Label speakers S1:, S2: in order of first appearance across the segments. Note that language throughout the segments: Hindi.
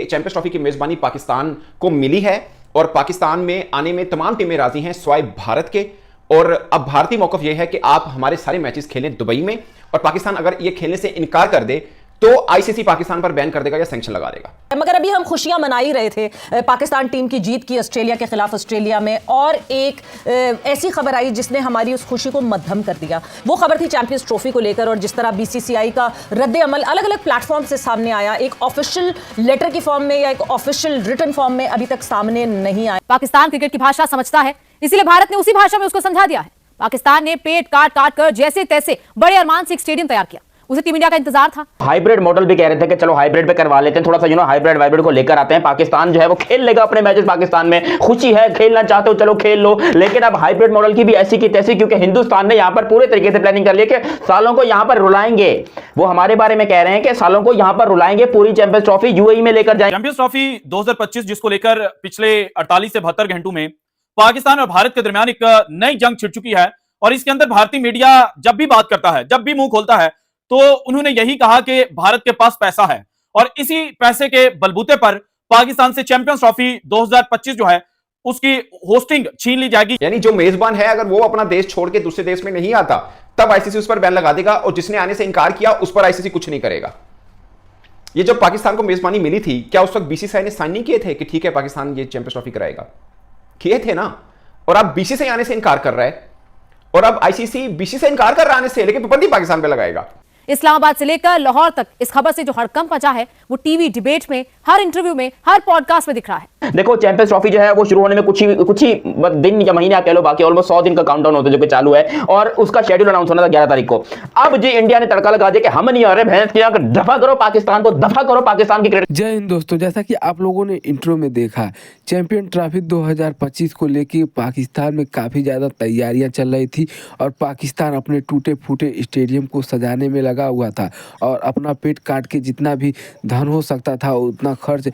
S1: चैंपियंस ट्रॉफी की मेजबानी पाकिस्तान को मिली है और पाकिस्तान में आने में तमाम टीमें राजी हैं स्वाय भारत के। और अब भारतीय मौकफ यह है कि आप हमारे सारे मैचेस खेलें दुबई में, और पाकिस्तान अगर ये खेलने से इनकार कर दे तो आईसीसी पाकिस्तान पर बैन कर देगा या सैंक्शन लगा देगा।
S2: मगर अभी हम खुशियां मना ही रहे थे पाकिस्तान टीम की जीत की ऑस्ट्रेलिया के खिलाफ ऑस्ट्रेलिया में, और एक ऐसी खबर आई जिसने हमारी उस खुशी को मद्धम कर दिया। वो खबर थी चैंपियंस ट्रॉफी को लेकर, और जिस तरह बीसीसीआई का रद्द अमल अलग अलग प्लेटफॉर्म से सामने आया, एक ऑफिशियल लेटर की फॉर्म में या एक ऑफिशियल रिटन फॉर्म में अभी तक सामने नहीं आया।
S3: पाकिस्तान क्रिकेट की भाषा समझता है, इसीलिए भारत ने उसी भाषा में उसको समझा दिया है। पाकिस्तान ने पेट काट काट कर जैसे तैसे बड़े अरमान से एक स्टेडियम तैयार किया, उसे टीम इंडिया का इंतजार था।
S4: हाइब्रिड मॉडल भी कह रहे थे कि चलो हाइब्रिड पे करवा लेते हैं, थोड़ा सा हाइब्रिड वाइब्रिड को लेकर आते हैं। पाकिस्तान जो है वो खेल लेगा अपने मैचेस, पाकिस्तान में खुशी है, खेलना चाहते हो चलो खेल लो, लेकिन अब हाइब्रिड मॉडल की भी ऐसी की तैसी, क्योंकि हिंदुस्तान ने यहां पर पूरे तरीके से प्लानिंग कर ली कि सालों को यहां पर रुलाएंगे। वो हमारे बारे में कह रहे हैं कि सालों को यहां पर रुलाएंगे, पूरी चैंपियंस ट्रॉफी यूएई में लेकर जाएंगे।
S5: चैंपियंस ट्रॉफी 2025 जिसको लेकर पिछले 48 से 72 घंटों में पाकिस्तान और भारत के दरमियान एक नई जंग छिड़ चुकी है, और इसके अंदर भारतीय मीडिया जब भी बात करता है, जब भी मुंह खोलता है, तो उन्होंने यही कहा कि भारत के पास पैसा है, और इसी पैसे के बलबूते पर पाकिस्तान से चैंपियंस ट्रॉफी 2025 जो है उसकी होस्टिंग छीन ली जाएगी।
S1: यानी जो मेजबान है अगर वो अपना देश छोड़ के दूसरे देश में नहीं आता तब आईसीसी उस पर बैन लगा देगा, और जिसने आने से इनकार किया उस पर आईसीसी कुछ नहीं करेगा। ये जब पाकिस्तान को मेजबानी मिली थी, क्या उस वक्त बीसीसीआई ने साइन नहीं किए थे कि ठीक है पाकिस्तान ये चैंपियंस ट्रॉफी कराएगा? किए थे ना। और अब बीसीसीआई आने से इनकार कर रहा है, और अब आईसीसी बीसीसीआई इनकार कर रहा है आने से, लेकिन पाबंदी पाकिस्तान पे लगाएगा।
S3: इस्लामाबाद से लेकर लाहौर तक इस खबर से जो हड़कंप मचा है वो टीवी डिबेट में, हर इंटरव्यू में, हर पॉडकास्ट में दिख रहा है।
S4: देखो चैंपियंस ट्रॉफी जो है वो शुरू होने में कुछ ही दिन या महीने कह लो, बाकी ऑलमोस्ट 100 दिन का काउंटडाउन होता है जो कि चालू है, और उसका शेड्यूल अनाउंस होना था 11 तारीख को। अब जी इंडिया ने तड़का लगा दिया कि हम नहीं आ रहे, भैंस किया दफा करो पाकिस्तान को, दफा करो पाकिस्तान की क्रिकेट।
S6: जय हिंद दोस्तों, जैसा कि आप लोगों ने इंट्रो में देखा, चैंपियन ट्रॉफी 2025 को लेकर पाकिस्तान में काफ़ी ज़्यादा तैयारियां चल रही थी, और पाकिस्तान अपने टूटे फूटे स्टेडियम को सजाने में लगा हुआ था, और अपना पेट काट के जितना भी धन हो सकता था उतना खर्च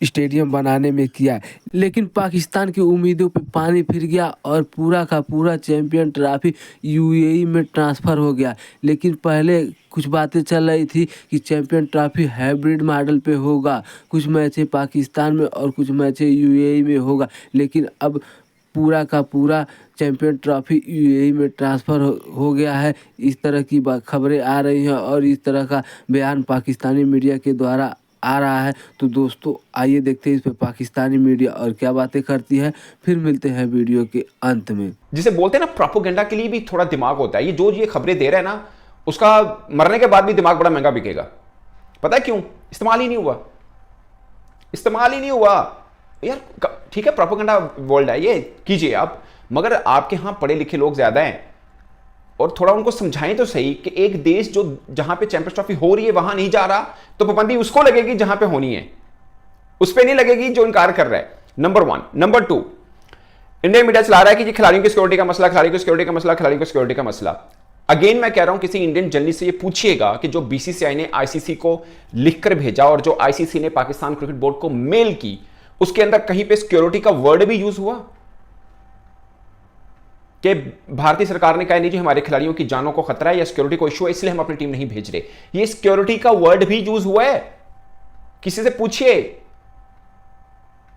S6: स्टेडियम बनाने में किया। लेकिन पाकिस्तान की उम्मीदों पे पानी फिर गया, और पूरा का पूरा चैंपियन ट्रॉफी यूएई में ट्रांसफ़र हो गया। लेकिन पहले कुछ बातें चल रही थी कि चैंपियन ट्रॉफी हाइब्रिड मॉडल पे होगा, कुछ मैचें पाकिस्तान में और कुछ मैचें यूएई में होगा, लेकिन अब पूरा का पूरा चैंपियन ट्रॉफी यूएई में ट्रांसफ़र हो गया है। इस तरह की खबरें आ रही हैं, और इस तरह का बयान पाकिस्तानी मीडिया के द्वारा आ रहा है। तो दोस्तों आइए देखते हैं इस पर पाकिस्तानी मीडिया और क्या बातें करती है, फिर मिलते हैं वीडियो के अंत में।
S1: जिसे बोलते हैं ना प्रोपेगेंडा के लिए भी थोड़ा दिमाग होता है। ये खबरें दे रहा है ना, उसका मरने के बाद भी दिमाग बड़ा महंगा बिकेगा। पता है क्यों? इस्तेमाल ही नहीं हुआ यार। ठीक है प्रोपेगेंडा वर्ल्ड है, ये कीजिए आप, मगर आपके यहां पढ़े लिखे लोग ज्यादा हैं, और थोड़ा उनको समझाएं तो सही कि एक देश जो जहां पे चैंपियंस ट्रॉफी हो रही है वहां नहीं जा रहा, तो पाबंदी उसको लगेगी जहां पे होनी है, उस पे नहीं लगेगी जो इनकार कर रहा है। नंबर 1। नंबर 2, इंडियन मीडिया चला रहा है कि खिलाड़ियों की सिक्योरिटी का मसला, खिलाड़ियों की सिक्योरिटी का मसला। अगेन मैं कह रहा हूं, किसी इंडियन जर्नलिस्ट से ये पूछिएगा कि जो बीसीसीआई ने आईसीसी को लिखकर भेजा और जो आईसीसी ने पाकिस्तान क्रिकेट बोर्ड को मेल की, उसके अंदर कहीं पे सिक्योरिटी का वर्ड भी यूज हुआ? कि भारतीय सरकार ने कहा नहीं जी हमारे खिलाड़ियों की जानों को खतरा है या सिक्योरिटी को इशू है इसलिए हम अपनी टीम नहीं भेज रहे, ये सिक्योरिटी का वर्ड भी यूज हुआ है? किसी से पूछिए,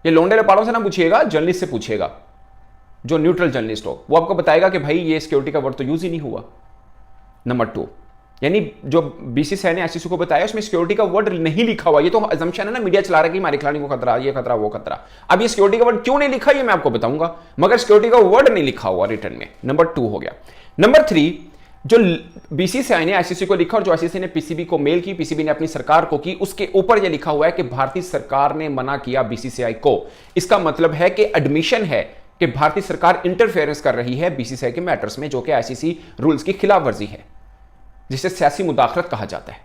S1: ये लोंडे लपाड़ों से ना पूछिएगा, जर्नलिस्ट से पूछिएगा, जो न्यूट्रल जर्नलिस्ट हो, वो आपको बताएगा कि भाई ये सिक्योरिटी का वर्ड तो यूज ही नहीं हुआ। नंबर 2, यानी जो बीसीसीआई ने आईसीसी को बताया उसमें सिक्योरिटी का वर्ड नहीं लिखा हुआ। ये तो अजम्पशन है ना, मीडिया चला रहा है कि हमारे खिलाड़ियों को खतरा, ये खतरा, वो खतरा। अब ये सिक्योरिटी का वर्ड क्यों नहीं लिखा ये मैं आपको बताऊंगा, मगर सिक्योरिटी का वर्ड नहीं लिखा हुआ रिटर्न में। नंबर 2 हो गया। नंबर 3, जो बीसीसीआई ने आईसीसी को लिखा और जो आईसीसी ने पीसीबी को मेल की, पीसीबी ने अपनी सरकार को की, उसके ऊपर यह लिखा हुआ है कि भारतीय सरकार ने मना किया बीसीसीआई को। इसका मतलब है कि एडमिशन है कि भारतीय सरकार इंटरफेरेंस कर रही है बीसीसीआई के मैटर्स में, जो कि आईसीसी रूल्स की खिलाफ वर्जी है, जिसे सियासी मुदाखलत कहा जाता है।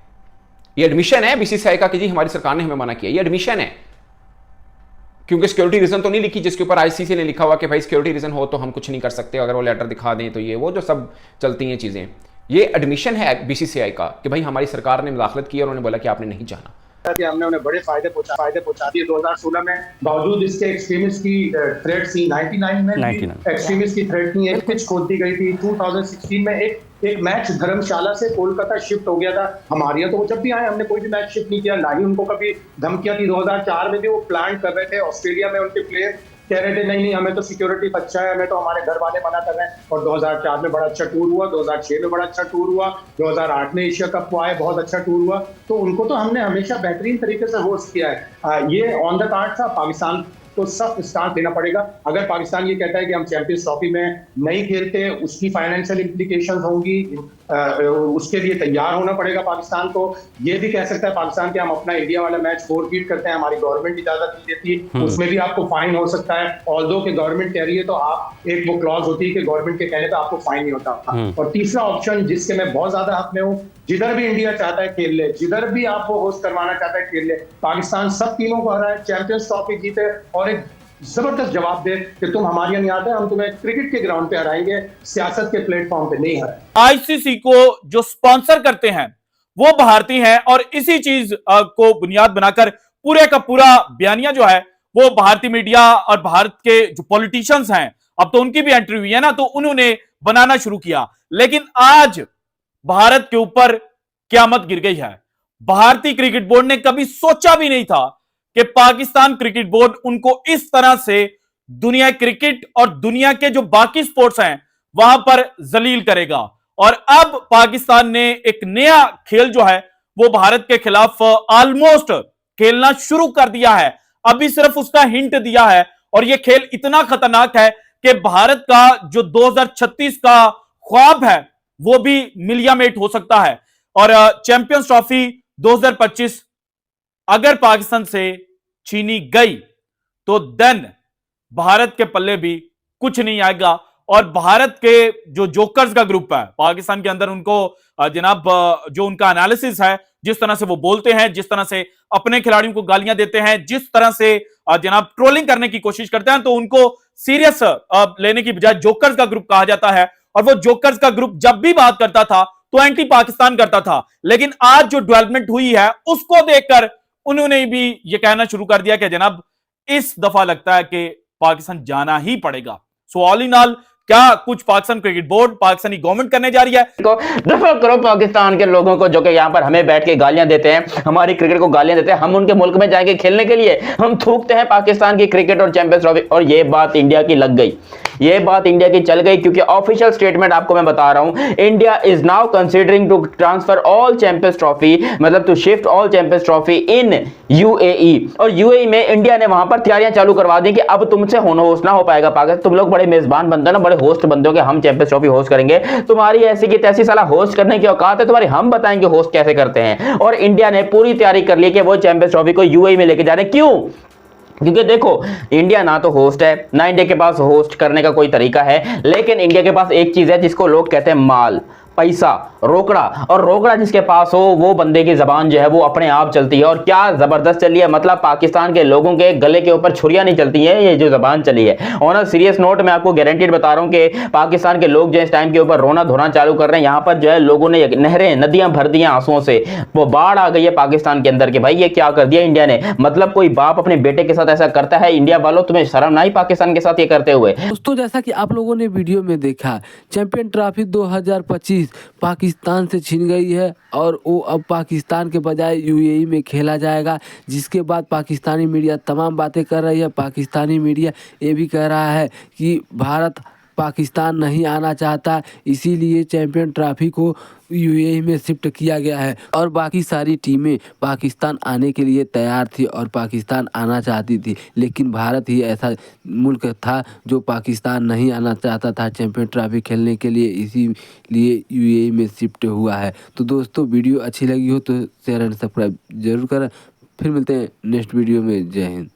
S1: ये एडमिशन है बीसीसीआई का कि जी हमारी सरकार ने हमें मना किया, ये एडमिशन है, क्योंकि सिक्योरिटी रीजन तो नहीं लिखी जिसके ऊपर आईसीसी ने लिखा हुआ कि भाई सिक्योरिटी रीजन हो तो हम कुछ नहीं कर सकते, अगर वो लेटर दिखा दें तो ये वो जो सब चलती हैं चीजें। ये एडमिशन है बीसीसीआई का कि भाई हमारी सरकार ने मुदाखलत की और उन्होंने बोला कि आपने नहीं जाना।
S7: कि हमने उन्हें बड़े फायदे पहुंचा दिए 2016 में। बावजूद इसके एक्सट्रीमिस्ट की थ्रेट थी, 99 में एक्सट्रीमिस्ट की थ्रेट थी, एक पिच खोद दी गई थी। 2016 में एक मैच धर्मशाला से कोलकाता शिफ्ट हो गया था। हमारे यहाँ तो वो जब भी आए हमने कोई भी मैच शिफ्ट नहीं किया, ना ही उनको कभी धमकियां थी। 2004 में भी वो प्लान कर रहे थे, ऑस्ट्रेलिया में उनके प्लेयर कह रहे थे नहीं हमें तो सिक्योरिटी अच्छा है, हमें तो हमारे घर वाले मना कर रहे हैं। और 2004 में बड़ा अच्छा टूर हुआ, 2006 में बड़ा अच्छा टूर हुआ, 2008 में एशिया कप को आए, बहुत अच्छा टूर हुआ। तो उनको तो हमने हमेशा बेहतरीन तरीके से होस्ट किया है। ये ऑन द कार्ड था, पाकिस्तान को सख्त स्टांस देना पड़ेगा। अगर पाकिस्तान ये कहता है कि हम चैंपियंस ट्रॉफी में नहीं खेलते, उसकी फाइनेंशियल इंप्लीकेशंस होंगी, उसके लिए तैयार होना पड़ेगा पाकिस्तान को। ये भी कह सकता है पाकिस्तान कि हम अपना इंडिया वाला मैच फोरफीट करते हैं, हमारी गवर्नमेंट इजाजत नहीं देती, उसमें भी आपको फाइन हो सकता है। ऑल्दो कि गवर्नमेंट कह रही है तो आप एक वो क्लॉज होती है कि गवर्नमेंट के कहने तो आपको फाइन नहीं होता। और तीसरा ऑप्शन जिसके मैं बहुत ज्यादा हक में हूँ, जिधर भी इंडिया चाहता है खेल ले, जिधर भी आप वो होस्ट करवाना चाहता है खेल ले, पाकिस्तान सब टीमों को हराए, चैंपियंस ट्रॉफी जीते और एक जबरदस्त जवाब दे कि तुम हमारे यहाँ नहीं आते, हम तुम्हें क्रिकेट के ग्राउंड पे हराएंगे, सियासत के प्लेटफॉर्म पे नहीं हराएंगे।
S5: आईसीसी को जो स्पॉन्सर करते हैं वो भारतीय हैं और इसी चीज को बुनियाद बनाकर पूरे का पूरा बयानिया जो है वो भारतीय मीडिया और भारत के जो पॉलिटिशियंस हैं, अब तो उनकी भी एंट्री हुई है ना, तो उन्होंने बनाना शुरू किया। लेकिन आज भारत के ऊपर क़यामत गिर गई है। भारतीय क्रिकेट बोर्ड ने कभी सोचा भी नहीं था कि पाकिस्तान क्रिकेट बोर्ड उनको इस तरह से दुनिया क्रिकेट और दुनिया के जो बाकी स्पोर्ट्स हैं वहां पर जलील करेगा। और अब पाकिस्तान ने एक नया खेल जो है वो भारत के खिलाफ ऑलमोस्ट खेलना शुरू कर दिया है। अभी सिर्फ उसका हिंट दिया है और यह खेल इतना खतरनाक है कि भारत का जो 2036 का ख्वाब है वो भी मिलियामेट हो सकता है। और चैंपियंस ट्रॉफी 2025 अगर पाकिस्तान से छीनी गई तो देन भारत के पल्ले भी कुछ नहीं आएगा। और भारत के जो जोकर्स का ग्रुप है पाकिस्तान के अंदर, उनको जनाब जो उनका एनालिसिस है, जिस तरह से वो बोलते हैं, जिस तरह से अपने खिलाड़ियों को गालियां देते हैं, जिस तरह से जनाब ट्रोलिंग करने की कोशिश करते हैं, तो उनको सीरियस लेने की बजाय जोकर्स का ग्रुप कहा जाता है। और वो जोकर्स का ग्रुप जब भी बात करता था तो एंटी पाकिस्तान करता था। लेकिन आज जो डेवलपमेंट हुई है उसको देखकर उन्होंने भी ये कहना शुरू कर दिया कि जनाब इस दफा लगता है कि पाकिस्तान जाना ही पड़ेगा। सो ऑल इन ऑल क्या कुछ Pakistan cricket board, Pakistani government करने जा रही है?
S4: दफा करो पाकिस्तान के लोगों को जो कि यहाँ पर हमें बैठ के गालियां देते हैं, हमारी क्रिकेट को गालियां देते हैं। हम उनके मुल्क में जाएंगे खेलने के लिए, हम थूकते हैं पाकिस्तान की क्रिकेट और चैंपियंस ट्रॉफी। और ये बात इंडिया की लग गई, ये बात इंडिया की चल गई, क्योंकि ऑफिशियल स्टेटमेंट आपको मैं बता रहा हूं, India is now considering to transfer all Champions Trophy, मतलब to shift all Champions Trophy in UAE. और यूएई में इंडिया ने वहां पर तैयारियां चालू करवा दी कि अब तुमसे होस्ट ना हो पाएगा पाकिस्तान, तुम लोग बड़े मेजबान बनते हो ना, बड़े होस्ट बनते हो कि हम चैंपियंस ट्रॉफी होस्ट करेंगे, तुम्हारी ऐसी की तैसी साला होस्ट करने की औकात है तुम्हारी, हम बताएंगे होस्ट कैसे करते हैं। और इंडिया ने पूरी तैयारी कर ली कि वो चैंपियंस ट्रॉफी को यूएई में लेके जा रहे हैं। क्यों? क्योंकि देखो इंडिया ना तो होस्ट है, ना इंडिया के पास होस्ट करने का कोई तरीका है, लेकिन इंडिया के पास एक चीज है जिसको लोग कहते हैं माल, पैसा, रोकड़ा। और रोकड़ा जिसके पास हो वो बंदे की जबान जो है वो अपने आप चलती है। और क्या जबरदस्त चली है, मतलब पाकिस्तान के लोगों के गले के ऊपर छुरियां नहीं चलती हैं, ये जो जबान चली है। ऑन अ सीरियस नोट मैं आपको गारंटीड बता रहा हूं कि पाकिस्तान के लोग जो इस टाइम के ऊपर रोना धोना चालू कर रहे हैं। यहाँ पर जो है लोगों ने नहरें नदियां भर दी हैं आंसुओं से, वो बाढ़ आ गई है पाकिस्तान के अंदर कि भाई ये क्या कर दिया इंडिया ने। मतलब कोई बाप अपने बेटे के साथ ऐसा करता है? इंडिया वालों तुम्हें शर्म ना आई पाकिस्तान के साथ ये करते हुए?
S6: दोस्तों जैसा कि आप लोगों ने वीडियो में देखा, चैंपियन ट्रॉफी 2025 पाकिस्तान से छीन गई है और वो अब पाकिस्तान के बजाय यूएई में खेला जाएगा। जिसके बाद पाकिस्तानी मीडिया तमाम बातें कर रही है। पाकिस्तानी मीडिया ये भी कह रहा है कि भारत पाकिस्तान नहीं आना चाहता, इसीलिए चैंपियन ट्रॉफी को यूएई में शिफ्ट किया गया है। और बाकी सारी टीमें पाकिस्तान आने के लिए तैयार थी और पाकिस्तान आना चाहती थी, लेकिन भारत ही ऐसा मुल्क था जो पाकिस्तान नहीं आना चाहता था चैंपियन ट्रॉफी खेलने के लिए, इसीलिए यूएई में शिफ्ट हुआ है। तो दोस्तों वीडियो अच्छी लगी हो तो शेयर एंड सब्सक्राइब जरूर करें। फिर मिलते हैं नेक्स्ट वीडियो में। जय हिंद।